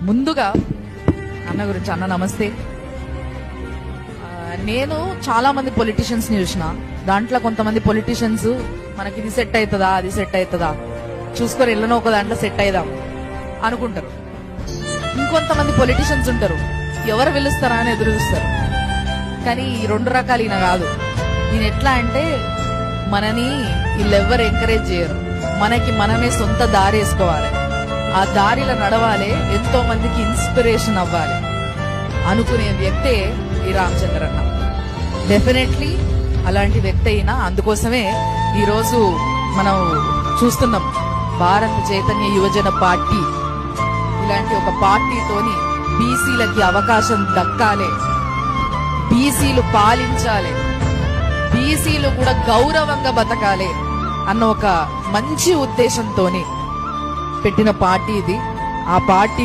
ముందుగా అన్న గురించి, అన్న నమస్తే. నేను చాలా మంది పొలిటీషియన్స్ ని చూసిన. దాంట్లో కొంతమంది పొలిటీషియన్స్ మనకి ఇది సెట్ అవుతుందా, అది సెట్ అవుతుందా చూసుకొని ఎల్లనో ఒక దాంట్లో సెట్ అయిదాం అనుకుంటారు. ఇంకొంతమంది పొలిటీషియన్స్ ఉంటారు, ఎవరు పిలుస్తారా అని ఎదురు చూస్తారు. కానీ ఈ రెండు రకాలు ఈయన కాదు. ఈయన ఎట్లా అంటే మనని వీళ్ళెవ్వరు ఎంకరేజ్ చేయరు, మనకి మనమే సొంత దారి వేసుకోవాలి, ఆ దారిలో నడవాలి, ఎంతో మందికి ఇన్స్పిరేషన్ అవ్వాలి అనుకునే వ్యక్తే ఈ రామచంద్ర అన్న. డెఫినెట్లీ అలాంటి వ్యక్తి అయినా, అందుకోసమే ఈరోజు మనం చూస్తున్నాం భారత చైతన్య యువజన పార్టీ ఇలాంటి ఒక పార్టీతోని బీసీలకి అవకాశం దక్కాలి, బీసీలు పాలించాలి, బీసీలు కూడా గౌరవంగా బతకాలి అన్న ఒక మంచి ఉద్దేశంతోని పెట్టిన పార్టీ ఇది. ఆ పార్టీ